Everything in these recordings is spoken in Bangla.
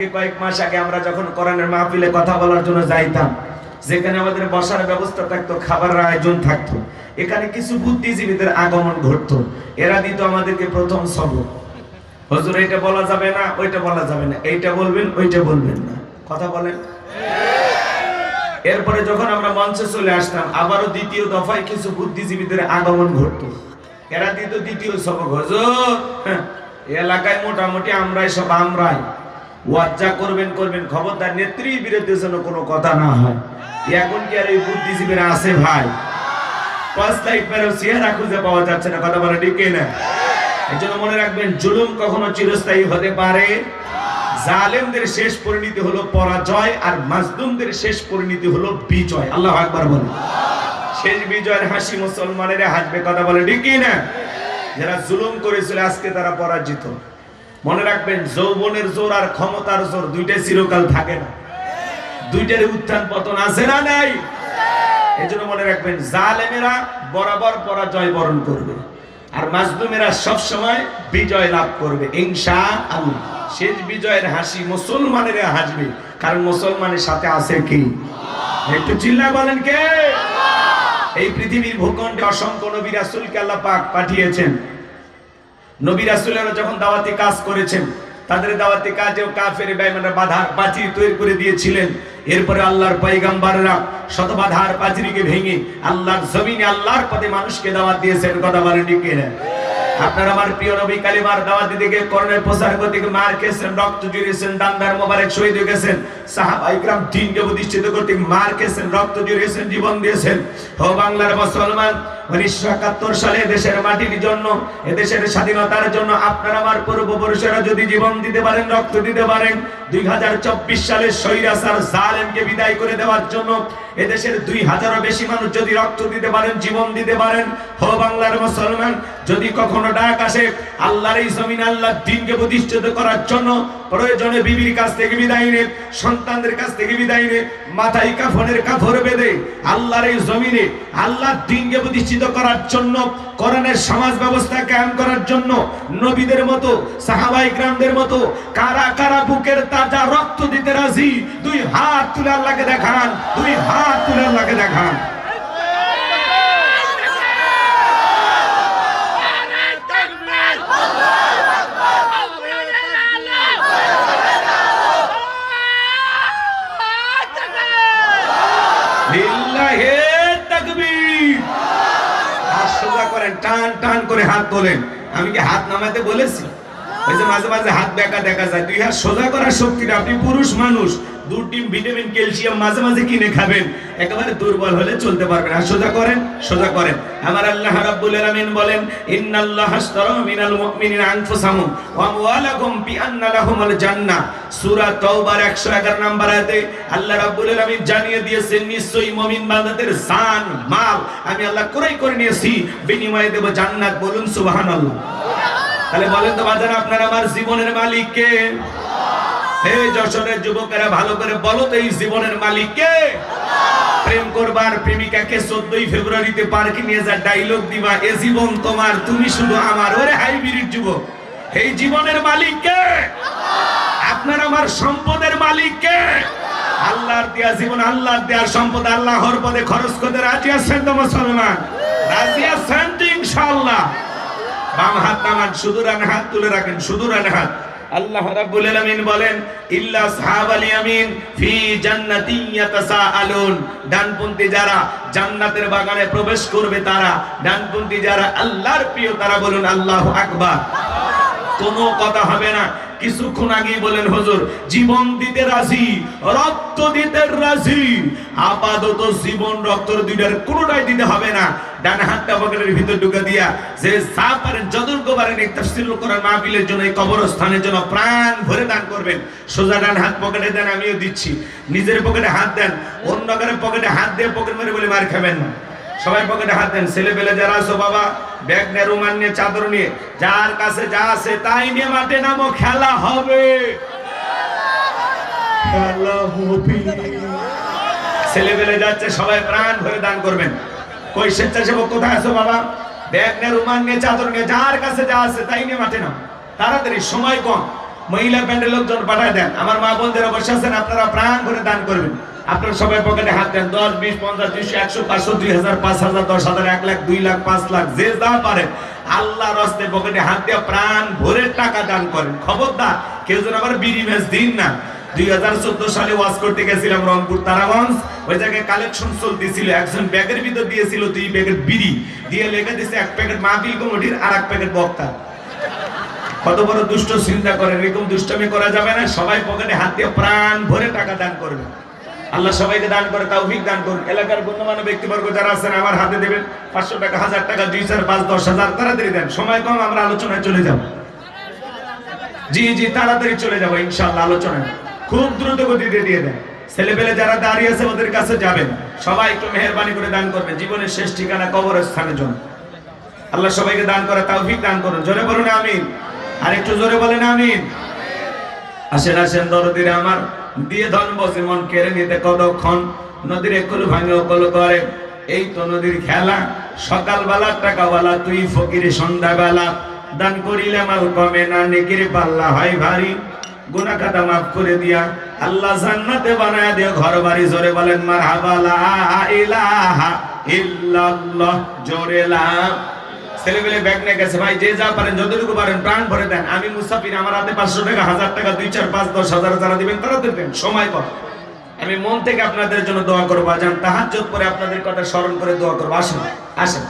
কয়েক মাস আগে আমরা যখন কোরআনের মাহফিলে কথা বলার জন্য যাইতাম, যেখানে আমাদের বসার ব্যবস্থা থাকতো, খাবারের আয়োজন থাকতো, এখানে কিছু বুদ্ধিজীবীদের আগমন ঘটতো। এরা দিত আমাদেরকে প্রথম সবক, হুজুর এটা বলা যাবে না, ওইটা বলা যাবে না, এইটা বলবেন ওইটা বলবেন না, কথা বলেন। এরপরে যখন আমরা মঞ্চে চলে আসতাম, আবারও দ্বিতীয় দফায় কিছু বুদ্ধিজীবীদের আগমন ঘটতো। এরা দিত দ্বিতীয় সবক, হুজুর এলাকায় মোটামুটি আমরাই ওয়াজ্জা করবেন, খবরদার নেত্রীর বিরুদ্ধে যেন কোনো কথা না হয়। এখন কি আর এই বুদ্ধিজীবীরা আছে ভাই? পাঁচ লাইট মেরেও চেহারা খুঁজে পাওয়া যাচ্ছে না, কথা বলে ঠিক না? এই জন্য মনে রাখবেন, জুলুম কখনো চিরস্থায়ী হতে পারে। জালেমদের শেষ পরিণতি হলো পরাজয়, আর মাজলুমদের শেষ পরিণতি হলো বিজয়। আল্লাহু আকবার বলেন। শেষ বিজয়ের হাসি মুসলমানেরা হাসবে, কথা বলে ঠিক না? যারা জুলুম করেছিল আজকে তারা পরাজিত। মনে রাখবেন, যৌবনের জোর আর ক্ষমতার জোর দুইটাই চিরকাল থাকে না, দুইটার উত্থান পতন আছে না নাই? এজন্য মনে রাখবেন, জালেমেরা বরাবর পরাজয় বরণ করবে, আর মাজলুমেরা সব সময় বিজয় লাভ করবে ইনশাআল্লাহ। শেষ বিজয়ের হাসি মুসলমানেরা হাসবে, কারণ মুসলমানের সাথে আছে কি? একটু চিল্লায় বলেন কে? এই পৃথিবীর ভূখণ্ডে অসংখ্য নবী রাসূলকে আল্লাহ পাক পাঠিয়েছেন। নবী রাসূলেরা যখন দাওয়াতি কাজ করেছেন, তাদের দাওয়াতি কাজেও কাফের বেঈমানরা বাধার প্রাচীর তৈরি করে দিয়েছিলেন। এরপরে আল্লাহর পয়গম্বররা শত বাধার প্রাচীরকে ভেঙে আল্লাহর জমিনে আল্লাহর পথে মানুষকে দাওয়াত দিয়েছেন, কথা বলেন ঠিক কিনা? আপনারা আমার প্রিয় নবী কালিমার দাওয়াত দিতে গিয়ে করণের প্রচার করতে গিয়ে মার খেয়েছেন, রক্ত জুড়িয়েছেন, দান্দার মোবারক শহীদ হয়ে গেছেন। সাহাবায়ে কিরাম দ্বীনকে প্রতিষ্ঠিত করতে মার খেয়েছেন, রক্ত জুড়িয়েছেন, জীবন দিয়েছেন। ও বাংলার মুসলমান, 1971 সালে দেশের মাটির জন্য, এদেশের স্বাধীনতার জন্য আপনারা আমার পূর্বপুরুষেরা যদি জীবন দিতে পারেন, রক্ত দিতে পারেন, 2024 সালে স্বৈরাচার জালেমকে বিদায় করে দেওয়ার জন্য এদেশের 2000-এরও বেশি মানুষ যদি রক্ত দিতে পারেন, জীবন দিতে পারেন। ও বাংলার মুসলমান, যদি কখনো ডাক আসে আল্লাহর এই জমিনে আল্লাহর দ্বীনকে প্রতিষ্ঠিত করার জন্য, প্রয়োজনে বিবির কাছ থেকে বিদায় নে, সন্তানদের কাছ থেকে বিদায় নে, মাথায় কাফনের কাপড় বেঁধে আল্লাহর এই জমিনে আল্লাহর দ্বীনকে প্রতিষ্ঠিত করার জন্য, কোরআনের সমাজ ব্যবস্থা কায়েম করার জন্য নবীদের মতো, সাহাবায়ে কিরামদের মতো কারা কারা বুকের তাজা রক্ত দিতে রাজি? দুই হাত তুলে আল্লাহকে দেখান, দুই হাত তুলে আল্লাহকে দেখান। টান টান করে হাত তোলেন। আমি কি হাত নামাতে বলেছি? ওই যে মাঝে মাঝে হাত বেঁকা দেখা যায়। দুই হাত সোজা করার শক্তিটা, আপনি পুরুষ মানুষ, 2 টিম ভিটামিন ক্যালসিয়াম মাঝে মাঝে কিনে খাবেন, একেবারে দুর্বল হলে চলতে পারবেন। আর সোজা করেন, সোজা করেন। আমার আল্লাহ রাব্বুল আলামিন বলেন, ইন্নাল্লাহা আশতারা মিনাল মুমিনিনা আনফুসাহুম ওয়া আমওয়ালাহুম বিআন্না লাহুমুল জান্নাহ। সূরা তাওবার 111 নম্বর আয়াতে আল্লাহ রাব্বুল আলামিন জানিয়ে দিয়েছেন, নিশ্চয়ই মুমিন বান্দাদের জান মাল আমি আল্লাহ ক্রয় করে নিয়েছি, বিনিময়ে দেব জান্নাত। বলুন সুবহানাল্লাহ। তাহলে বলেন তো বাজার, আপনার আমার জীবনের মালিক কে? হে যশোরের যুবকেরা, ভালো করে বলো তো, এই জীবনের মালিক কে? প্রেম করবার প্রেমিকাকে 14 ফেব্রুয়ারিতে পার্কে নিয়ে যা ডায়লগ দিবা, এ জীবন তোমার, তুমি শুধু আমার। ওরে হাইব্রিড যুবক, এই জীবনের মালিক কে? আপনার আমার সম্পদের মালিক কে? আল্লাহর দেয়া জীবন, আল্লাহর দেয়া সম্পদ আল্লাহর পথে খরচ করতে রাজি আছেন তো মুসলমান? রাজি আছেন তো ইনশাআল্লাহ? বাম হাত নামান, শুধু ডান হাত তুলে রাখেন, শুধু ডান হাত। আল্লাহ রাব্বুল আলামিন বলেন, ইল্লা আসহাবাল ইয়ামিন ফি জান্নাতিন ইয়াতাসাআলুন। ডানপন্থী যারা জান্নাতের বাগানে প্রবেশ করবে তারা, ডানপন্থী যারা আল্লাহর প্রিয় তারা, বলুন আল্লাহু আকবার। কোনো কথা হবে না। কিছুক্ষণ আগেই বলেন, হুজুর জীবন দিতে রাজি, রক্ত দিতে রাজি। আপাতত জীবন রক্ত দুইটার কোনোটাই দিতে হবে না। ডান হাতটা পকেটের ভিতর ঢুকে দিয়া যে যা পারেন, যতটুকু পারেন এই তাফসীরুল কোরআন মাহফিলের জন্য, এই কবরস্থানের জন্য প্রাণ ভরে দান করবেন। সোজা ডান হাত পকেটে দেন, আমিও দিচ্ছি। নিজের পকেটে হাত দেন, অন্য কারো পকেটে হাত দিয়ে পকেট মেরে বলে মার খাবেন না। সবাই পকেটে হাত দেন। ছেলে পেলে যারা আছো বাবা, ব্যাগ নিয়ে, রুমাল নিয়ে, চাদর নিয়ে, যার কাছে যা আছে তাই নিয়ে মাঠে নামো, খেলা হবে, খেলা হবে। ছেলে পেলে যাচ্ছে, সবাই প্রাণ ভরে দান করবেন। কই স্বেচ্ছাসেবক কোথায় আছো বাবা? ব্যাগ নিয়ে, রুমাল নিয়ে, চাদর নিয়ে, যার কাছে যা আছে তাই নিয়ে মাঠে নামো। তাড়াতাড়ি, সময় কম। মহিলা প্যান্ডেল লোকজন পাঠায় দেন। আমার মা বোনদের বসে আছেন, আপনারা প্রাণ করে দান করবেন। আপনারা সবাই পকেটে হাত দেন, 10, 20, 50, 200, 100, 500, 2000, 5000, 10,000, 1 লাখ, 2 লাখ, 5 লাখ, যে যা পারেন আল্লাহর রাস্তায় পকেটে হাত দিয়ে প্রাণ ভরে টাকা দান করেন। খবরদার কেউ যেন আবার বিড়ি ম্যাচ দিন না। 2014 সালে ওয়াজ করতে গেছিলাম রংপুর তারাগঞ্জ, ওই জায়গায় কালেকশন চলতেছিল। একজন ব্যাগের ভিতর দিয়েছিল 2 প্যাকেট বিড়ি, দিয়ে লেখা দিয়েছে 1 প্যাকেট মাহফিল কমিটির আর 1 প্যাকেট বক্তা। কত বড় দুষ্ট চিন্তা করেন, এরকম দুষ্টামি করা যাবে না। সবাই পকেটে হাত দিয়ে প্রাণ ভরে টাকা দান করবে। আল্লাহ সবাইকে দান করে তৌফিক দান করুন। এলাকার গণ্যমান্য ব্যক্তিবর্গ যারা আছেন আমার হাতে দেবেন, 500 টাকা, 1000 টাকা, 2, 4, 5, 10,000, তাড়াতাড়ি দেন। সময় কম, আমরা আলোচনায় চলে যাব। জি জি তাড়াতাড়ি চলে যাবো ইনশাআল্লাহ আলোচনায়। খুব দ্রুত গতিতে দিয়ে দেন। ছেলেপেলে যারা দাঁড়িয়ে আছে ওদের কাছে যাবেন। সবাই একটু মেহেরবানি করে দান করবেন। জীবনের শেষ ঠিকানা কবরস্থানের জন্য আল্লাহ সবাইকে দান করে তৌফিক দান করুন। জোরে বলুন আমিন। আর একটু জোরে বলেন আমিন। আসেন আসেন দরদিরা আমার, দিয়ে ধন বসে মন কেড়ে নিতে কতক্ষণ। নদীর একুল ভাঙে অকল করে, এই তো নদীর খেলা। সকালবেলা টাকাওয়ালা তুই ফকির সন্ধ্যাবেলা, দান করিলে মাল কমে না, নেকির পাল্লা হয় ভারী। গুনাহ খাতা মাফ করে দিয়া আল্লাহ জান্নাতে বানায় দিও ঘর বাড়ি। জোরে বলেন মারহাবা, লা ইলাহা ইল্লাল্লাহ। জোরে লা। ছেলেবেলে ব্যাগ নিয়ে গেছে, ভাই যে যা পারেন যতটুকু পারেন প্রাণ ভরে দেন। আমি মুসাফির, আমার হাতে 500 টাকা, 1000 টাকা, 2, 4, 5, 10,000 যারা দিবেন তারা দেবেন। সময় কম, আমি মন থেকে আপনাদের জন্য দোয়া করবো। আজান তাহাজ্জুদ পরে আপনাদের কথা স্মরণ করে দোয়া করবো। আসেন আসেন।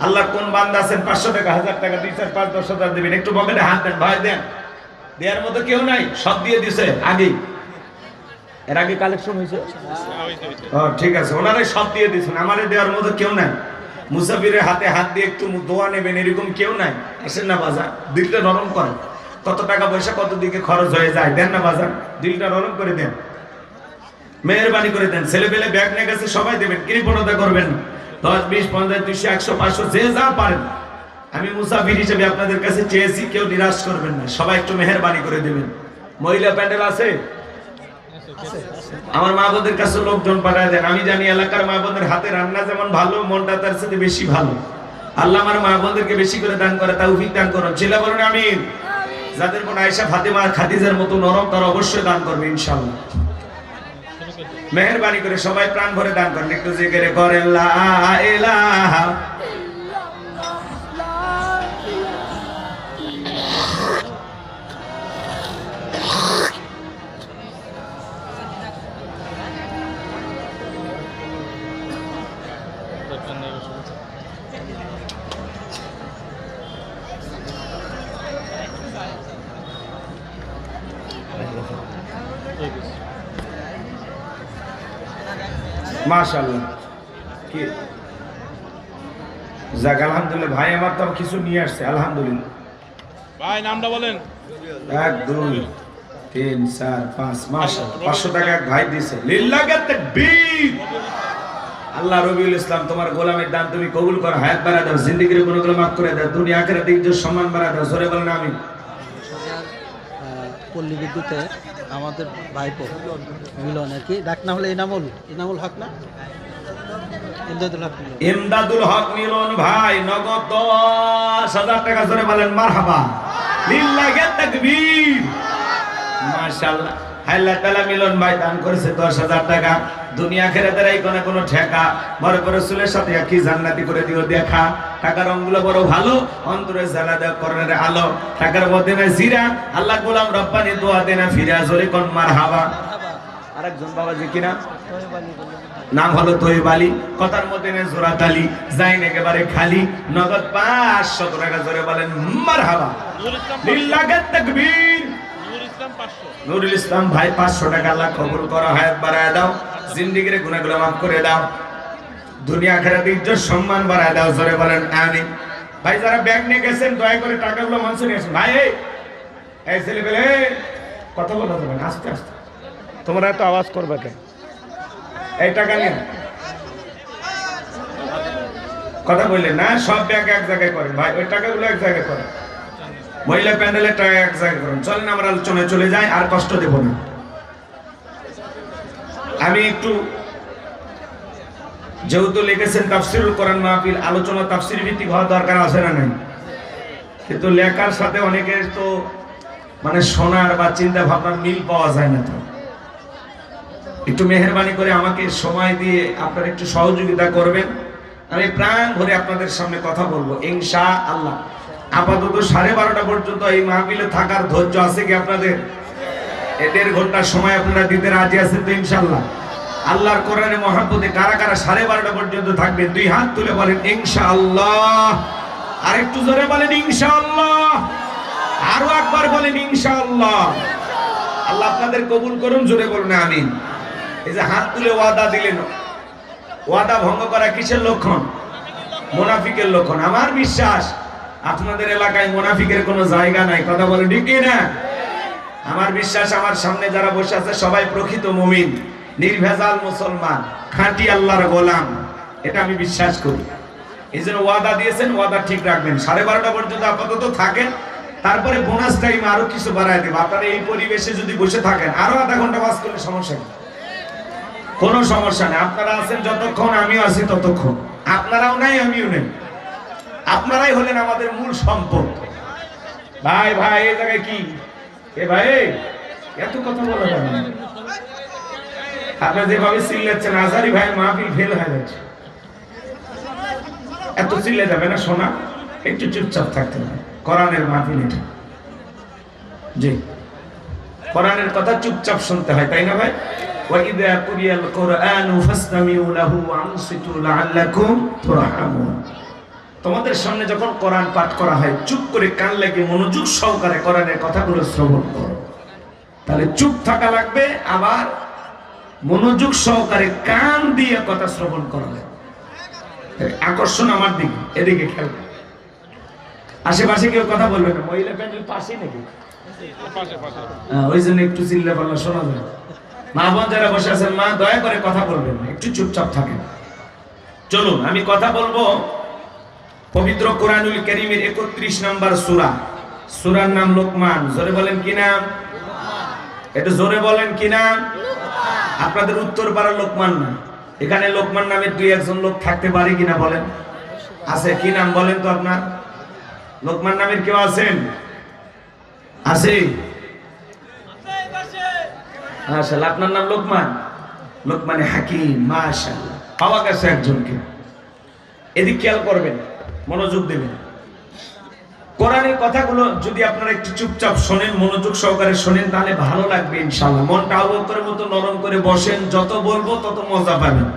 আল্লাহর কোন বান্দা আছেন 500 টাকা, 1000 টাকা, 2, 4, 5, 10,000 দিবেন? একটু পকেটে হাত দেন ভাই, দেন। দেওয়ার মতো কেউ নাই, সব দিয়ে দিছে আগে। এর আগে কালেকশন হয়েছে, ঠিক আছে, ওনারাই সব দিয়ে দিচ্ছেন। আমারে দেওয়ার মতো কেউ নাই। মুসাফিরের হাতে হাত দিয়ে একটু দোয়া নেবেন এরকম কেউ নাই। আসেন না বাজার, দিলটা নরম করেন। কত টাকা পয়সা কত দিকে খরচ হয়ে যায়, দেন না বাজার, দিলটা নরম করে দেন, মেহেরবানি করে দেন। ছেলে পেলে ব্যাগ নিয়ে গেছে, সবাই দেবেন, কৃপণতা করবেন না। 10, 20, 50, 200, 100, 500 যে যা পারেন। আমি মুসাফির হিসেবে আপনাদের কাছে চেয়েছি, কেউ নিরাশ করবেন না, সবাই একটু মেহেরবানি করে দেবেন। মহিলা প্যান্ডেল আছে, আমার মা বোনদের কাছে লোকজন পাঠায় দেন। আমি জানি এলাকার মা বোনদের হাতে রান্না যেমন ভালো, মনটা তার সাথে বেশি ভালো। আল্লাহ আমার মা বোনদেরকে বেশি করে দান করে তৌফিক দান করুন। ছেলে বলুন আমিন। যাদের বোন আয়েশা, ফাতেমা, খাদিজার মতো নরম, তারা অবশ্যই দান করবে ইনশাআল্লাহ। মেহেরবানি করে সবাই প্রাণ ভরে দান করেন। একটু জিকির করেন লা ইলাহা। মাশাআল্লাহ, কি যাক, আলহামদুলিল্লাহ। ভাই আমার তো কিছু নিয়ে আসছে, আলহামদুলিল্লাহ। ভাই নামটা বলেন। 1, 2, 3, 4, 5 মাশাআল্লাহ। 500 টাকা এক ভাই দিয়েছে, লিল্লাহি তাকবীর। আল্লাহ রবিউল ইসলাম, তোমার গোলামের দান তুমি কবুল করো, হায়াত বাড়ায় দাও, জিন্দেগির গুনাহগুলো মাফ করে দাও, দুনিয়া আখিরাতে ইজ্জত সম্মান বাড়ায় দাও। জোরে বলেন আমিন। পল্লী বিদ্যুতে আমাদের ভাইপো মিলন, আর কি ডাক না হলে ইনামুল হক না, ইমদাদুল হক মিলন ভাই, নগদ 10,000 টাকা। জোরে বলেন মারহাবা, লিল্লাহি তাকবীর। মাশাআল্লাহ। আল্লাহ তাআলা মিলন ভাই দান করেছে 10,000 টাকা। দুনিয়া আখিরাতের এই কোনো ঠেকা, বড় করে রাসূলের সাথে কি জান্নাতি করে দিও দেখা। টাকার রংগুলো বড় ভালো, অন্তরে জ্বালা দেও করনের আলো। টাকার মধ্যে না জিরা, আল্লাহ গোলাম রব্বানি দোয়া দেনা ফিরা। জোরে কোন মারহাবা। আরেকজন বাবাজি কিনা নাম হলো তৈব আলী, কথার মধ্যে নেই জোড়া তালি, যাইন একেবারে খালি, নগদ 500 টাকা। জোরে বলেন মারহাবা, লিল্লাহি তাকবীর। নুরুল ইসলাম ভাই 500 টাকা। আল্লাহ কবুল করো, হায়াত বাড়ায় দাও, জিন্দেগির গুনাহগুলো মাফ করে দাও, দুনিয়া আখিরাতে ইজ্জত সম্মান বাড়ায় দাও। জোরে বলেন আমিন। ভাই যারা ব্যাগ নিয়ে গেছেন দয়া করে টাকাগুলো মঞ্চে নিয়ে আসুন। ভাই এই ছেলে পেলে কথা বলা যাবে না, আস্তে আস্তে, তোমরা এত আওয়াজ করবে কেন? এই টাকা নিন, কথা বললেন না, সব ব্যাগ এক জায়গায় করেন ভাই, ওই টাকাগুলো এক জায়গায় করেন। মহিলা প্যান্ডেলের টাকা এক জায়গায় করেন। চলেন আমরা আলোচনায় চলে যাই, আর কষ্ট দেব না। আমি একটু, যেহেতু লিখেছেন তাফসিরুল কোরআন মাহফিল, আলোচনা তাফসির ভিত্তিক হওয়া দরকার আছে না নাই? কিন্তু লেখার সাথে অনেকের তো মানে শোনার বা চিন্তা ভাবনার মিল পাওয়া যায় না। তো একটু মেহেরবানি করে আমাকে সময় দিয়ে আপনারা একটু সহযোগিতা করবেন। আমি প্রাণ ভরে আপনাদের সামনে কথা বলবো ইনশাআল্লাহ। আপাতত 12:30 পর্যন্ত এই মাহফিলে থাকার ধৈর্য আছে কি আপনাদের? 1.5 ঘন্টা সময় আপনারা দিতে রাজি আছেন তো ইনশাআল্লাহ? আল্লাহর কোরআনে মহব্বতে কারা কারা 12:30 পর্যন্ত থাকবে দুই হাত তুলে বলেন ইনশাআল্লাহ। আর একটু জোরে বলেন ইনশাআল্লাহ। আরো একবার বলেন ইনশাআল্লাহ। আল্লাহ আপনাদের কবুল করুন, জোরে বলুন আমিন। এই যে হাত তুলে ওয়াদা দিলেন, ওয়াদা ভঙ্গ করা কিসের লক্ষণ? মুনাফিকের লক্ষণ। আমার বিশ্বাস আপনাদের এলাকায় মুনাফিকের কোনো জায়গা নাই, কথা বলে ঠিক না? আমার বিশ্বাস আমার সামনে যারা বসে আছে সবাই প্রকৃত মুমিন, নির্ভেজাল মুসলমান, খাঁটি আল্লাহর গোলাম, এটা আমি বিশ্বাস করি। এই জন্য ওয়াদা দিয়েছেন, ওয়াদা ঠিক রাখবেন। 12:30 পর্যন্ত আপাতত থাকেন, তারপরে বোনাস টাইম আরো কিছু বাড়ায় দেব। আপনারা এই পরিবেশে যদি বসে থাকেন আরো আধা ঘন্টা বাস করলে সমস্যা নেই, কোনো সমস্যা নেই। আপনারা আছেন যতক্ষণ, আমিও আছি ততক্ষণ। আপনারাও নাই, আমিও নেই। আপনারাই হলেন আমাদের মূল সম্পদ। ভাই ভাই এই জায়গায় কি এ ভাই এত কথা বলা যাবে না। আপনারা যেভাবে চিল্লাচ্ছেন আজারি ভাই মাহফিল ফেল হয়ে যাচ্ছে। এত চিল্লে যাবে না শোনা, একটু চুপচাপ থাকতে হবে। কোরআনের মাহফিল এটা, জি কোরআনের কথা চুপচাপ শুনতে হয়, তাই না ভাই? وَإِذَا قُرِئَ الْقُرْآنُ فَاسْتَمِعُوا لَهُ وَأَنصِتُوا لَعَلَّكُمْ تُرْحَمُونَ। তোমাদের সামনে যখন কোরআন পাঠ করা হয় চুপ করে কান লাগিয়ে মনোযোগ সহকারে কোরআনের কথাগুলো শ্রবণ করো। তাহলে চুপ থাকা লাগবে, আবার মনোযোগ সহকারে কান দিয়ে কথা শ্রবণ করা লাগবে। আকর্ষণ আমার দিকে, এদিকে খেয়াল। আশেপাশে কেউ কথা বলবে না, মহিলা প্যান্ডেল পাশে নাকি? ওই জন্য একটু চিল্লা পাল্লা শোনা যায়। মা বোন যারা বসে আছেন, মা দয়া করে কথা বলবেন না, একটু চুপচাপ থাকেন। চলুন আমি কথা বলবো পবিত্র কোরআনুল কারীমের 31 নম্বর সূরা। সূরার নাম লোকমান। জোরে বলেন কি নাম? এটা জোরে বলেন কি নাম? আপনাদের উত্তর পাড়ার লোকমান না, এখানে লোকমান নামের 2-1 লোক থাকতে পারে কিনা বলেন? আছে? কি নাম বলেন তো আপনার? লোকমান নামের কেউ আছেন? আছে? মাশাআল্লাহ, আপনার নাম লোকমান? লোকমানে হাকিম, মাশাআল্লাহ, পাওয়া গেছে একজনকে। এদিক খেয়াল করবেন, মনোযোগ দেবেন। কোরআনের কথাগুলো যদি আপনারা একটু চুপচাপ শোনেন, মনোযোগ সহকারে শোনেন, তাহলে ভালো লাগবে ইনশাআল্লাহ। মনটা আবু বকরের মতো নরম করে বসেন, যত বলবো তত মজা পাবেন।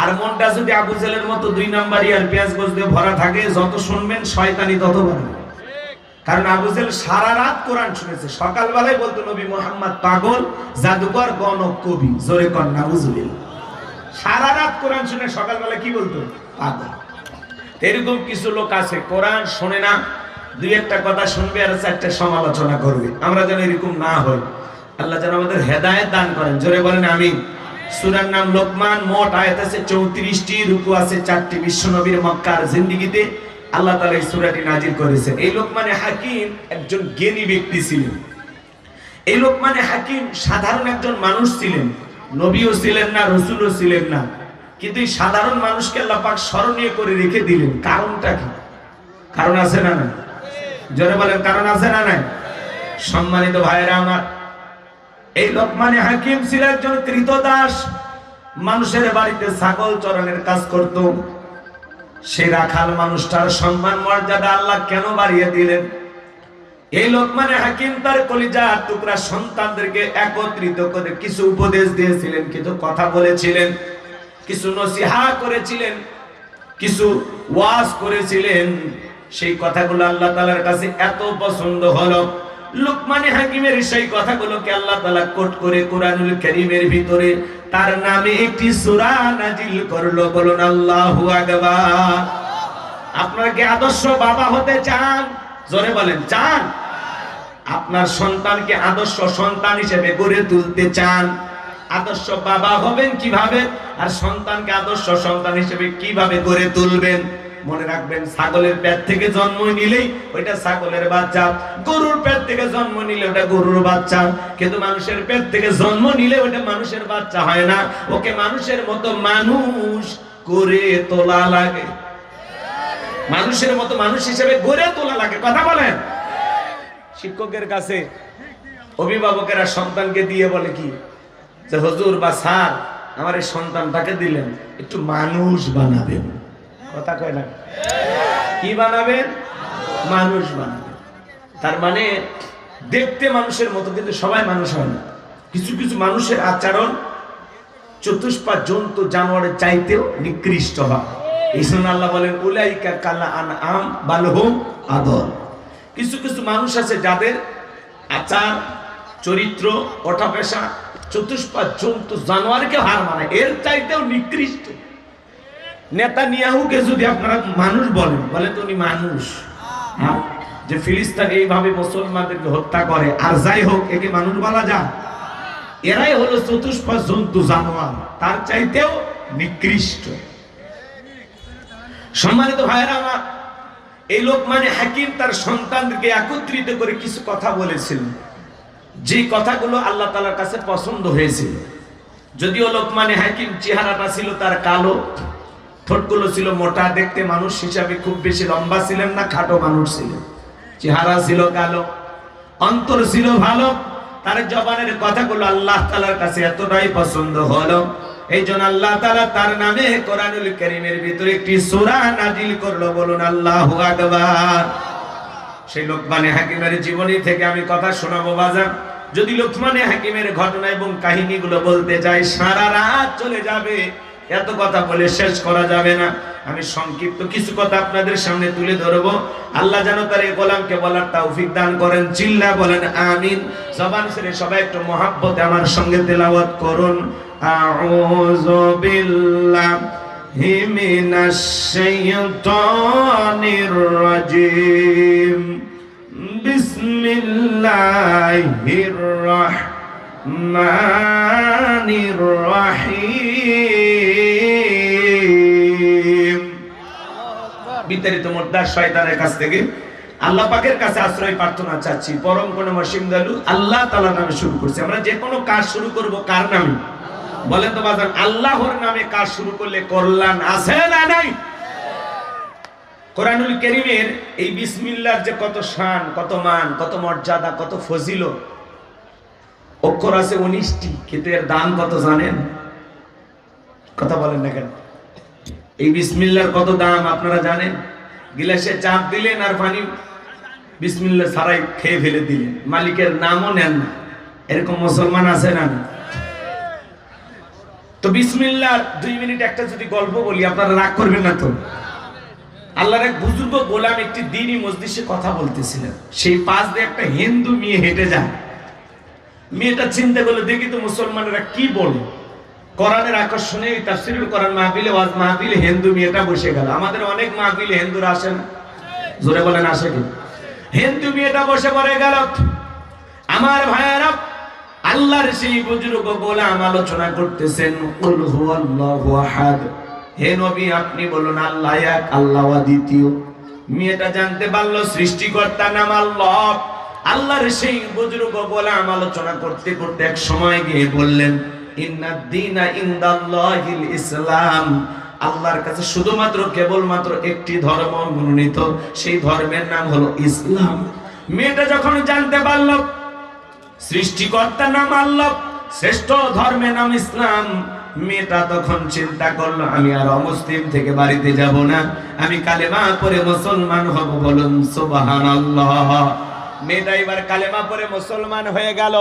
আর মনটা যদি আবু জেলের মতো 2 নাম্বারি আর পেঁয়াজ গোছ দিয়ে ভরা থাকে, যত শুনবেন শয়তানি তত বাড়বে। কারণ আবু জেল সারা রাত কোরআন শুনেছে, সকালবেলায় বলতো নবী মুহাম্মদ পাগল, জাদুকর, গণক, কবি। জোরে কর নাউজুবিল্লাহ। সারা রাত কোরআন শুনে সকালবেলা কি বলতো? পাগল। এরকম কিছু লোক আছে কোরআন শোনে না, 2-1টা কথা শুনবে আর 4টা সমালোচনা করবে। আমরা যেন এরকম না হই, আল্লাহ যেন আমাদের হেদায়েত দান করেন। জোরে বলেন আমিন। সূরার নাম লোকমান। মোট আয়াত আছে 34টি, রুকু আছে 4টি। বিশ্বনবীর মক্কার জিন্দেগিতে আল্লাহ তাআলা এই সূরাটি নাজিল করেছেন। এই লোকমানে হাকিম একজন জ্ঞানী ব্যক্তি ছিলেন। এই লোকমানে হাকিম সাধারণ একজন মানুষ ছিলেন, নবীও ছিলেন না, রাসূলও ছিলেন না। কিন্তু এই সাধারণ মানুষকে আল্লাহ পাক স্মরণীয় করে রেখে দিলেন। কারণটা কি? কারণ আছে না নাই? জোরে বলেন, কারণ আছে না নাই? সম্মানিত ভাইরা আমার, এই লোকমানে হাকিম ছিল একজন কৃতদাস। মানুষের বাড়িতে ছাগল চরানোর কাজ করত। সেই রাখাল মানুষটার সম্মান মর্যাদা আল্লাহ কেন বাড়িয়ে দিলেন? এই লোকমানে হাকিম তার কলিজার টুকরা সন্তানদেরকে একত্রিত করে কিছু উপদেশ দিয়েছিলেন, কিছু কথা বলেছিলেন, কিছু নসিহত করেছিলেন, কিছু ওয়াজ করেছিলেন। সেই কথাগুলো আল্লাহ তাআলার কাছে এত পছন্দ হলো, লোকমানে হাকিমের সেই কথাগুলোকে আল্লাহ তাআলা কোট করে কোরআনুল কারীমের ভিতরে তার নামে একটি সূরা নাজিল করলো। বলুন আল্লাহু আকবার। আপনারা কি আদর্শ বাবা হতে চান? জোরে বলেন, চান? আপনার সন্তানকে আদর্শ সন্তান হিসেবে গড়ে তুলতে চান? আদর্শ বাবা হবেন কিভাবে, আর সন্তানকে আদর্শ সন্তান হিসেবে কিভাবে গড়ে তুলবেন? মনে রাখবেন, ছাগলের পেট থেকে জন্ম নিলেই ওইটা ছাগলের বাচ্চা, গরুর পেট থেকে জন্ম নিলে ওটা গরুর বাচ্চা। কিন্তু মানুষের পেট থেকে জন্ম নিলে ওটা মানুষের বাচ্চা হয় না, ওকে মানুষের মতো মানুষ করে তোলা লাগে। মানুষের মতো মানুষ হিসেবে গড়ে তোলা লাগে। কথা বলেন। শিক্ষকের কাছে অভিভাবকেরা সন্তানকে দিয়ে বলে কি যে হুজুর বা স্যার আমার এই সন্তানটাকে দিলেন একটু মানুষ বানাবেন। কথা কয় না? কি বানাবেন? মানুষ বানাবেন। তার মানে দেখতে মানুষের মতো, কিন্তু সবাই মানুষ হয় না। কিছু কিছু মানুষের আচরণ চতুষ্পদ জন্তু জানোয়ারের চাইতেও নিকৃষ্ট হয়। এই জন্য আল্লাহ বলেন উলাইকা কাল আনআম বাল হুম আদল। কিছু কিছু মানুষ আছে যাদের আচার চরিত্র ওঠা পেশা চতুষ্পদ জন্তু জানোয়ারকে হার মানায়, এর চাইতেও নিকৃষ্ট। নেতানিয়াহুকে যদি আপনারা মানুষ বলেন, বলে তো উনি মানুষ? হ্যাঁ, যে ফিলিস্তিন এইভাবে মুসলমানদেরকে হত্যা করে, আর যাই হোক একে মানুষ বলা যায়? এরাই হলো চতুষ্পদ জন্তু জানোয়ার, তার চাইতেও নিকৃষ্ট। সম্মানিত ভাইরা আমার, এই লোকমান হাকিম তার সন্তানদেরকে একত্রিত করে কিছু কথা বলেছিলেন, যে কথাগুলো আল্লাহ তাআলার কাছে পছন্দ হয়েছিল। যদিও লোকমান হাকিম চেহারাটা ছিল তার কালো, ঠোঁটগুলো ছিল মোটা, দেখতে মানুষ হিসাবে খুব বেশি লম্বা ছিলেন না, খাটো মানুষ ছিলেন। চেহারা ছিল কালো, অন্তর ছিল ভালো। তার জবানের কথাগুলো আল্লাহ তাআলার কাছে এতটাই পছন্দ হলো, এই জন্য আল্লাহ তাআলা তার নামে কোরআনুল কারীমের ভিতরে একটি সূরা নাজিল করলো। বলুন আল্লাহু আকবার। সেই লোকমান হাকিমের জীবনী থেকে আমি কথা শোনাবো বাজার। যদি লোকমান হাকিমের ঘটনা এবং কাহিনীগুলো বলতে যাই সারা রাত চলে যাবে, এত কথা বলে শেষ করা যাবে না। আমি সংক্ষিপ্ত কিছু কথা আপনাদের সামনে তুলে ধরবো। আল্লাহ যেন তার এই গোলামকে বলার তৌফিক দান করেন। চিল্লা বলেন আমিন। জবান ছেড়ে সবাই একটু মহাব্বতে আমার সঙ্গে তেলাওয়াত করুন। আউযু বিল্লাহি মিনাশ শাইতানির রাজিম। বিসমিল্লাহির রাহমানির রাহিম। বিতাড়িত মুর্দার শয়তানের কাছ থেকে আল্লাহ পাকের কাছে আশ্রয় প্রার্থনা চাচ্ছি। পরম করুণাময় দয়ালু আল্লাহ তাআলার নামে শুরু করছি। আমরা যে কোনো কাজ শুরু করব কার নামে? বলেন তো বাজান, আল্লাহর নামে কাজ শুরু করলে কল্যাণ আছে না নাই? কোরআনুল কারীমের এই বিসমিল্লাহর যে কত শান, কত মান, কত মর্যাদা, কত ফজিলত। অক্ষর আছে 19টি, কিন্তু এর দাম কত জানেন? কথা বলেন না কেন? এই বিসমিল্লাহর কত দাম আপনারা জানেন? গিলাসে চাপ দিলেন আর পানি বিসমিল্লাহ ছাড়াই খেয়ে ফেলে দিলেন, মালিকের নামও নেন না। এরকম মুসলমান আছে না? তো বিসমিল্লাহ 2 মিনিট একটা যদি গল্প বলি, আপনারা রাগ করবেন না তো? আল্লাহর এক বুজুর্গ গোলাম একটি দ্বীনি মজলিসে কথা বলতেছিলেন। সেই পাশ দিয়ে একটা হিন্দু মেয়ে হেঁটে যায়। মেয়েটা চিন্তা করলো, দেখি তো মুসলমানেরা কি বলে। কোরআনের আকর্ষণে তাফসীরুল কোরআন মাহফিলে, ওয়াজ মাহফিলে হিন্দু মেয়েটা বসে গেল। আমাদের অনেক মাহফিলে হিন্দুরা আসে না? জোরে বলেন আসে কি? হিন্দু মেয়েটা বসে পড়ে গেল। আমার ভাইয়েরা, আল্লাহর সেই বুজুর্গ গোলাম আলোচনা করতেছেন, কুল হুয়াল্লাহু আহাদ। হে নবী আপনি বলুন আল্লাহ এক, আল্লাহ দ্বিতীয়। মেয়েটা জানতে পারলো সৃষ্টিকর্তার নাম আল্লাহ। আল্লাহর সেই বুজুর্গ গোলাম আলোচনা করতে করতে এক সময় গিয়ে বললেন, ইন্নাদ দীনা ইনদাল্লাহিল ইসলাম। আল্লাহর কাছে শুধুমাত্র কেবলমাত্র একটি ধর্ম মনোনীত, সেই ধর্মের নাম হলো ইসলাম। মেয়েটা যখন জানতে পারল সৃষ্টিকর্তার নাম আল্লাহ, শ্রেষ্ঠ ধর্মের নাম ইসলাম, মেয়েটা তখন চিন্তা করলো, আমি আর অমুসলিম থেকে বাড়িতে যাব না, আমি কালেমা পড়ে মুসলমান হব। বলুন সুবহানাল্লাহ। মেয়েটা এবার কালেমা পড়ে মুসলমান হয়ে গেল।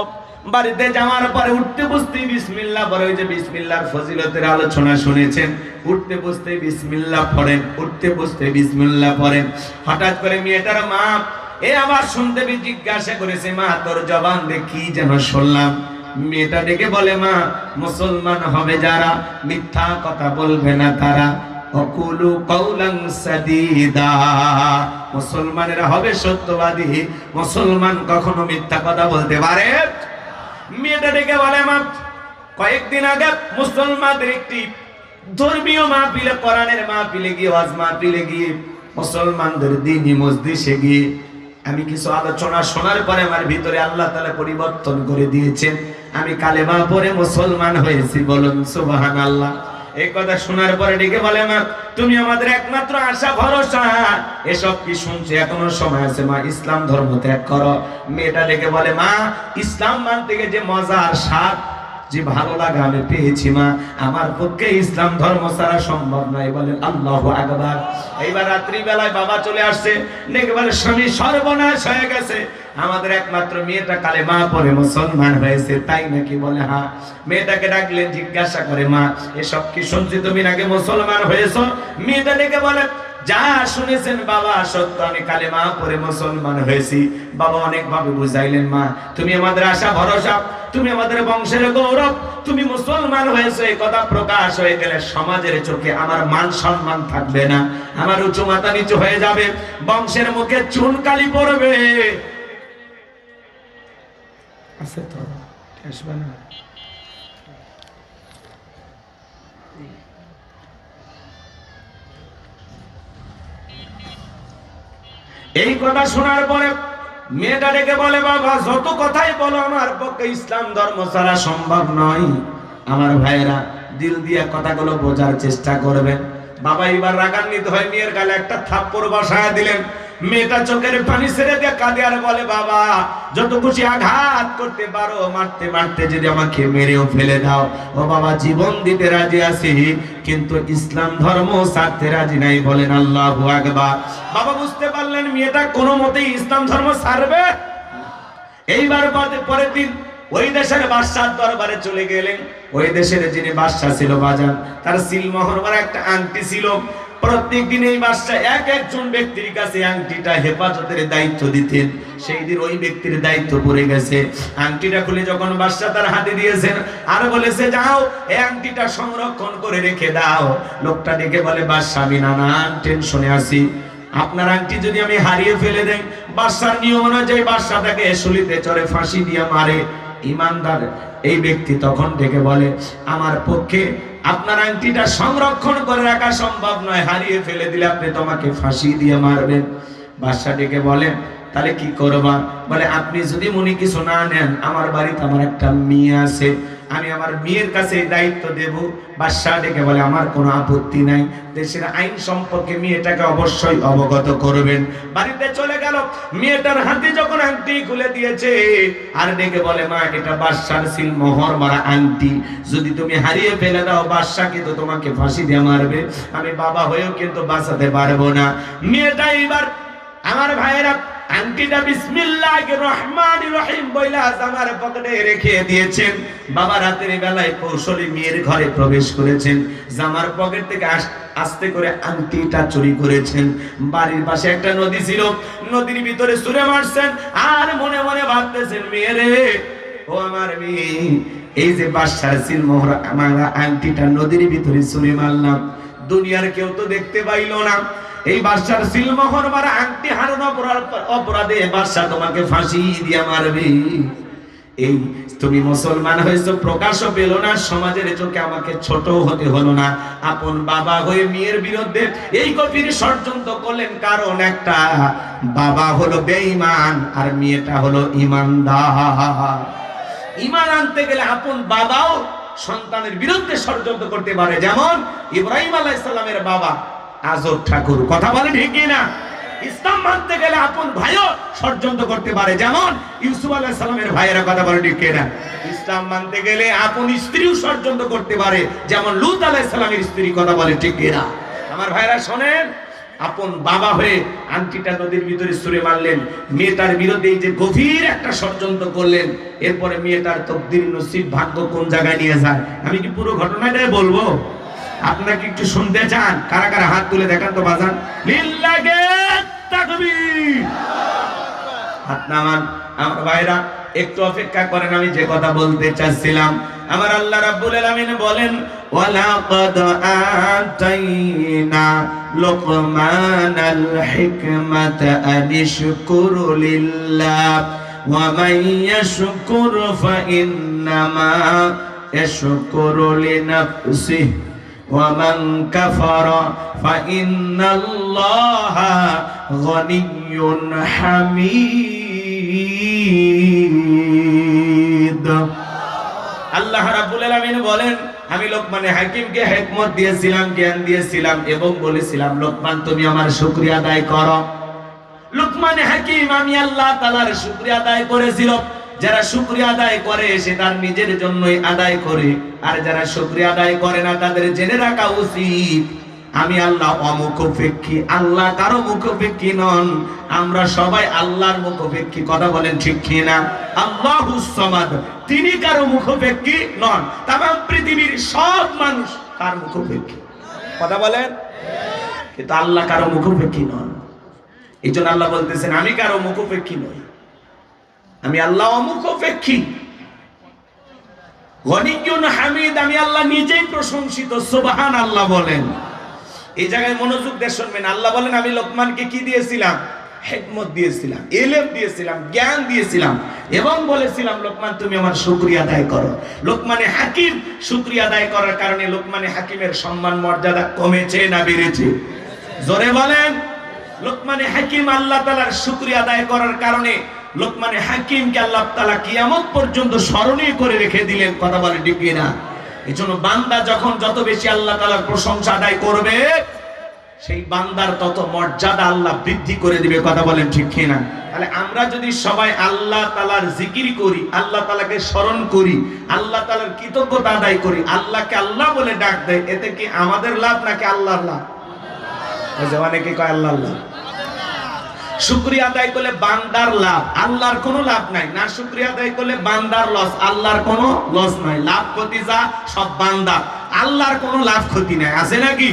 বাড়িতে যাওয়ার পরে উঠতে বসতে বিসমিল্লাহ পড়ে। ওই যে বিসমিল্লাহর ফজিলতের আলোচনা শুনেছেন, উঠতে বসতে বিসমিল্লাহ পড়েন, উঠতে বসতে বিসমিল্লাহ পড়েন। হঠাৎ করে মেয়েটার মা আবার শুনতে জিজ্ঞাসা করেছে, মা তোর জবান দিয়ে কি যেন শুনলাম? মেয়েটা ডেকে বলে, মা মুসলমান হবে যারা, মিথ্যা কথা বলবে না তারা, অকুলু কওলান সাদীদা। মুসলমানেরা হবে সত্যবাদী, মুসলমান কখনো মিথ্যা কথা বলতে পারে। মেয়েটা ডেকে বলে, মা কয়েকদিন আগে মুসলমানদের একটি ধর্মীয় মাহফিলে, কোরআনের মাহফিলে গিয়ে, ওয়াজ মাহফিলে গিয়ে, মুসলমানদের দ্বীনি মজলিসে গিয়ে আমি কিছু আলোচনা শোনার পরে আমার ভিতরে আল্লাহ তাআলা পরিবর্তন করে দিয়েছেন। আমি কালেমা পড়ে মুসলমান হয়েছি। বলুন সুবহানাল্লাহ। এই কথা শোনার পরে ডেকে বলে, মা তুমি আমাদের একমাত্র আশা ভরসা, এসব কি শুনছে, এখনো সময় আছে মা, ইসলাম ধর্ম ত্যাগ করো। মেয়েটা ডেকে বলে, মা ইসলাম মানতে গিয়ে যে মজার স্বাদ, যে ভালো লাগা আমি পেয়েছি মা, আমার পক্ষে ইসলাম ধর্ম ছাড়া সম্ভব নয়। বলেন আল্লাহু আকবার। এইবার রাত্রি বেলায় বাবা চলে আসছে, ডেকে বলে, স্বামী সর্বনাশ হয়ে গেছে, আমাদের একমাত্র মেয়েটা কালেমা পড়ে মুসলমান হয়েছে, তাই নাকি? বলে হ্যাঁ। মেয়েটাকে ডাকলেন, জিজ্ঞাসা করে, মা এসব কি শুনছি, তুমি নাকি মুসলমান হয়েছো? মেয়েটা ডেকে বলে, যা শুনেছেন বাবা সত্য, আমি কালেমা পড়ে মুসলমান হয়েছি। বাবা অনেকভাবে বুঝাইলেন, মা তুমি আমাদের আশা ভরসা, তুমি আমাদের বংশের গৌরব, তুমি মুসলমান হয়েছে, এই কথা প্রকাশ হয়ে গেলে সমাজের চোখে আমার মান সম্মান থাকবে না, আমার উঁচু মাথা নিচু হয়ে যাবে, বংশের মুখে চুনকালি পড়বে। আছে তো আসবে না। এই কথা শোনার পরে মেয়েটা ডেকে বলে, বাবা যত কথাই বলো আমার পক্ষে ইসলাম ধর্ম ছাড়া সম্ভব নয়। আমার ভাইয়েরা দিল দিয়ে কথাগুলো বোঝার চেষ্টা করবেন। বাবা এবার রাগান্বিত হয়, মেয়ের গালে একটা থাপ্পড় বসায় দিলেন। মেয়েটা চোখের পানি ছেড়ে দিয়ে কাঁদে আর বলে, বাবা যত খুশি আঘাত করতে পারো, মারতে মারতে যদি আমাকে মেরেও ফেলে দাও, ও বাবা জীবন দিতে রাজি আছি, কিন্তু ইসলাম ধর্ম ছাড়তে রাজি নাই। বলেন আল্লাহু আকবার। বাবা বুঝতে পারলেন মেয়েটা কোনো মতেই ইসলাম ধর্ম ছাড়বে। এইবার পরের দিন ওই দেশের বাদশার দরবারে চলে গেলেন। ওই দেশের যিনি বাদশা ছিল বাজান, তার সিলমোহর মারা একটা আংটি ছিল। প্রত্যেক দিন এই বাদশা এক একজন ব্যক্তির কাছে আংটিটা হেফাজতের দায়িত্ব দিতেন। সেই দিন ওই ব্যক্তির দায়িত্ব পড়ে গেছে। আংটিটা খুলে যখন বাদশা তার হাতে দিয়েছেন, আর বলেছে যাও এই আংটিটা সংরক্ষণ করে রেখে দাও। লোকটা ডেকে বলে, বাদশা আমি নানান টেনশনে আছি, আপনার আংটি যদি আমি হারিয়ে ফেলে দেই, বাদশার নিয়ম অনুযায়ী বাদশা তাকে শুলিতে চড়ে ফাঁসি দিয়ে মারে। ইমানদার এই ব্যক্তি তখন ডেকে বলে, আমার পক্ষে আপনার আংটিটা সংরক্ষণ করে রাখা সম্ভব নয়, হারিয়ে ফেলে দিলে আপনি তোমাকে ফাঁসি দিয়ে মারবেন। বাদশা ডেকে বলে, তাহলে কি করবা? বলে, আপনি যদি মনে কিছু না নেন, আমার বাড়িতে আমার একটা মেয়ে আছে, আমি আমার মেয়ের কাছে এই দায়িত্ব দেব। বাদশা ডেকে বলে, আমার কোনো আপত্তি নাই, দেশের আইন সম্পর্কে মেয়েটাকে অবশ্যই অবগত করবেন। বাড়িতে চলে গেল, মেয়েটার হাতে যখন আংটি খুলে দিয়েছে, আর ডেকে বলে, মা এটা বাদশার সিলমোহর মারা আংটি, যদি তুমি হারিয়ে ফেলে দাও, বাদশা কিন্তু তোমাকে ফাঁসি দিয়ে মারবে, আমি বাবা হয়েও কিন্তু বাঁচাতে পারবো না। মেয়েটা এবার আমার ভাইয়েরা আংটিটা বিসমিল্লাহির রহমানির রহিম বইলা জামার পকেটে রেখে দিয়েছেন। বাবা রাতের বেলায় কৌশলী মেয়ের ঘরে প্রবেশ করেছেন, জামার পকেট থেকে আস্তে করে আংটিটা চুরি করেছেন। বাড়ির পাশে একটা নদী ছিল, নদীর ভিতরে ছুঁড়ে মারছেন, আর মনে মনে ভাবতেছেন, মেয়ে রে, ও আমার মেয়ে, এই যে বাদশার সিলমোহর আমার আংটিটা নদীর ভিতরে ছুঁড়ে মারলাম, দুনিয়ার কেউ তো দেখতে পাইল না। এই বাদশার সিলমোহর মারা আংটি হারানো অপরাধে বাদশা তোমাকে ফাঁসি দিয়ে মারবে। এই তুমি মুসলমান হয়েছো, প্রকাশও পেল না, সমাজের চোখে আমাকে ছোট হতে হলো না, আপন বাবা হয়ে মেয়ের বিরুদ্ধে এই গভীর ষড়যন্ত্র করলেন। কারণ একটা, বাবা হলো বেঈমান আর মেয়েটা হলো ইমানদার। ইমান আনতে গেলে আপন বাবাও সন্তানের বিরুদ্ধে ষড়যন্ত্র করতে পারে, যেমন ইব্রাহিম আলাইহিস সালামের বাবা আজব ঠাকুর। কথা বলে ঠিক না? ইসলাম মানতে গেলে আপন ভাইও ষড়যন্ত্র করতে পারে, যেমন ইউসুফ আলাইহিস সালামের ভাইয়েরা। কথা বলে ঠিক না? ইসলাম মানতে গেলে আপন স্ত্রীও ষড়যন্ত্র করতে পারে, যেমন লূত আলাইহিস সালামের স্ত্রী। কথা বলে ঠিক না? আমার ভাইয়েরা শোনেন, আপন বাবা হয়ে আংটিটা নদীর ভিতরে ছুঁড়ে মারলেন, মেয়েটার বিরুদ্ধে এই যে গভীর একটা ষড়যন্ত্র করলেন। এরপরে মেয়েটার তকদির নসিব ভাগ্য কোন জায়গায় নিয়ে যায়, আমি কি পুরো ঘটনাটাই বলবো? আপনারা কি একটু শুনতে চান? কারা কারা হাত তুলে দেখান তো বাজান। লিল্লাহি তাকবীর। হাত নামান। আমার ভাইরা একটু অপেক্ষা করেন, আমি যে কথা বলতে চাচ্ছিলাম। আমার আল্লাহ রাব্বুল আলামিন বলেন, ওয়ালাকাদ আতাইনা লুকমানাল হিকমাতা আনিশকুরু লিল্লাহ ওয়া মান ইয়াশকুর ফাইন্নামা ইয়াশকুরু লিনাফসিহি ومن كفر فإن الله غني حميد। আল্লাহ রাব্বুল আলামিন বলেন, আমি লোকমানে হাকিমকে হিকমত দিয়েছিলাম, জ্ঞান দিয়েছিলাম এবং বলেছিলাম লোকমান তুমি আমার শুকরিয়া আদায় করো। লোকমানে হাকিম আমি আল্লাহ তাআলার শুকরিয়া আদায় করেছিল। যারা শুকরিয়া আদায় করে সে তার নিজের জন্যই আদায় করে, আর যারা শুকরিয়া আদায় করে না তাদের জেনে রাখা উচিত আমি আল্লাহ অমুখাপেক্ষী, আল্লাহ কারো মুখাপেক্ষী নন। আমরা সবাই আল্লাহর মুখাপেক্ষী, কথা বলেন ঠিক কি না? আল্লাহুস সামাদ, তিনি কারো মুখাপেক্ষী নন। তামাম পৃথিবীর সব মানুষ তার মুখাপেক্ষী, কথা বলেন, কিন্তু আল্লাহ কারো মুখাপেক্ষী নন। এই জন্য আল্লাহ বলতেছেন আমি কারো মুখাপেক্ষী নই, আমি আল্লাহ অমুখাপেক্ষী। গনিয়ুন হামিদ, আমি আল্লাহ নিজেই প্রশংসিত, সুবহানাল্লাহ বলেন। এই জায়গায় মনোযোগ দিয়ে শুনবেন। আল্লাহ বলেন আমি লোকমানকে কি দিয়েছিলাম? হিকমত দিয়েছিলাম, ইলম দিয়েছিলাম, জ্ঞান দিয়েছিলাম এবং বলেছিলাম লোকমান তুমি আমার শুকরিয়া আদায় করো। লোকমানে হাকিম শুকরিয়া আদায় করার কারণে লোকমানে হাকিমের সম্মান মর্যাদা কমেছে না বেড়েছে? জোরে বলেন। লোকমানে হাকিম আল্লাহ তাআলার শুকরিয়া আদায় করার কারণে লোকমানে হাকিমকে আল্লাহ তাআলা কিয়ামত পর্যন্ত স্মরণীয় করে রেখে দিলেন, কথা বলে ঠিক কিনা? এই জন্য বান্দা যখন যত বেশি আল্লাহ তাআলার প্রশংসা আদায় করবে সেই বান্দার তত মর্যাদা আল্লাহ বৃদ্ধি করে দিবে, কথা বলেন ঠিক কিনা? তাহলে আমরা যদি সবাই আল্লাহ তাআলার জিকির করি, আল্লাহ তাআলাকে স্মরণ করি, আল্লাহ তাআলার কৃতজ্ঞতা আদায় করি, আল্লাহকে আল্লাহ বলে ডাক দেয়, এতে কি আমাদের লাভ নাকি আল্লাহর লাভ? অনেকে কয় আল্লাহর লাভ। শুকরিয়া আদায় করলে বান্দার লাভ, আল্লাহর কোনো লাভ নাই। না শুকরিয়া আদায় করলে বান্দার লস, আল্লাহর কোনো লস নাই। লাভ ক্ষতি যা সব বান্দার, আল্লাহর কোনো লাভ ক্ষতি নাই, আছে নাকি?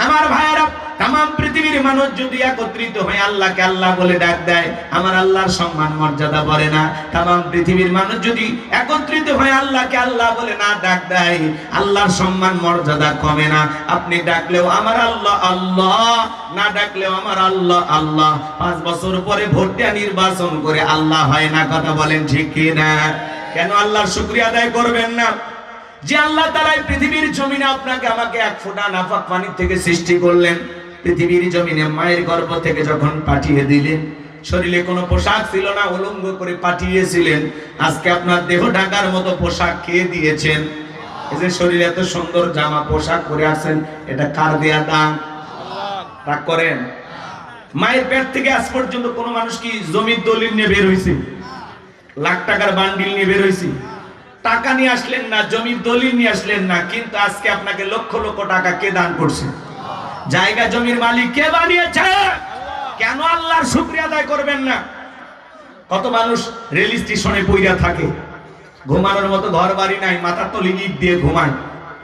আমার ভাইয়েরা, तमाम পৃথিবীর মানুষ যদি একত্রিত হয়ে আল্লাহকে আল্লাহ বলে ডাক দেয়, আমার আল্লাহর সম্মান মর্যাদা বাড়ে না? तमाम পৃথিবীর মানুষ যদি একত্রিত হয়ে আল্লাহকে আল্লাহ বলে না ডাক দেয়, আল্লাহর সম্মান মর্যাদা কমে না? আপনি ডাকলেও আমার আল্লাহ আল্লাহ, না ডাকলেও আমার আল্লাহ আল্লাহ। 5 বছর পরে ভোট দিয়ে নির্বাচন করে আল্লাহ হয় না, কথা বলেন ঠিক কি না? কেন আল্লাহর শুকরিয়া আদায় করবেন না? যে আল্লাহ তাআলা পৃথিবীর জমিনে আপনাকে আমাকে এক ফোঁটা নাপাক পানি থেকে সৃষ্টি করলেন, পৃথিবীর জমিনে মায়ের গর্ভ থেকে যখন পাঠিয়ে দিলেন, শরীরে কোনো পোশাক ছিল না, উলঙ্গ করে পাঠিয়েছিলেন। আজকে আপনার দেহ ঢাকার মতো পোশাক খেয়ে দিয়েছেন। এই যে শরীরে এত সুন্দর জামা পোশাক পরে আছেন, এটা কার দেয়া দান? রাগ করেন? মায়ের পেট থেকে আজ পর্যন্ত কোনো মানুষ কি জমির দলিল নিয়ে বের হয়েছে? লাখ টাকার বান্ডিল নিয়ে বের হয়েছে? টাকা নিয়ে আসলেন না, জমির দলিল নিয়ে আসলেন না, কিন্তু আজকে আপনাকে লক্ষ লক্ষ টাকা কে দান করছে? জায়গা জমির মালিক কে বানিয়েছে? কেন আল্লাহর শুকরিয়া আদায় করবেন না? কত মানুষ রেল স্টেশনে পইরা থাকে, ঘুমানোর মতো ঘর বাড়ি নাই, মাথার তলে ইট দিয়ে ঘুমায়,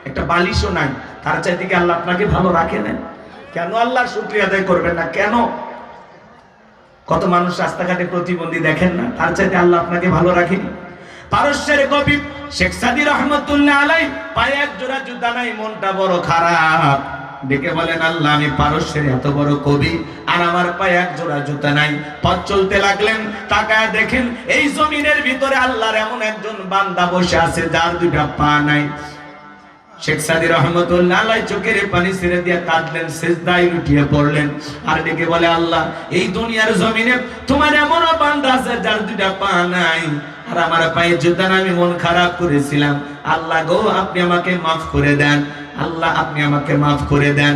একটা বালিশও নাই, তার চাইতে কি আল্লাহ আপনাকে ভালো রাখে না? কেন আল্লাহর শুকরিয়া আদায় করবেন না? কেন? কত মানুষ রাস্তাঘাটে প্রতিবন্ধী দেখেন না, তার চাইতে আল্লাহ আপনাকে ভালো রাখেনি? পারস্যের কবি শেখ সাদী রহমাতুল্লাহ আলাইহি পায়ে এক জোড়া জুতা নাই, মনটা বড় খারাপ, ডেকে বলেন আল্লাহ আমি পারস্যের এত বড় কবি আর আমার পায়ে এক জোড়া জুতা নাই। পথ চলতে লাগলেন, তাকায় দেখেন এই জমিনের ভিতরে আল্লাহর এমন একজন বান্দা বসে আছে যার দুটা পা নাই। শেখ সাদী রহমাতুল্লাহ আলাইহি চোখের পানি ছেড়ে দিয়ে কাঁদলেন, সিজদায় লুটিয়ে পড়লেন আর ডেকে বলে আল্লাহ এই দুনিয়ার জমিনে তোমার এমন বান্দা আছে যার দুটা পা নাই আর আমার পায়ে জুতা নাই, আমি মন খারাপ করেছিলাম, আল্লাহ গো আপনি আমাকে মাফ করে দেন, আল্লাহ আপনি আমাকে মাফ করে দেন।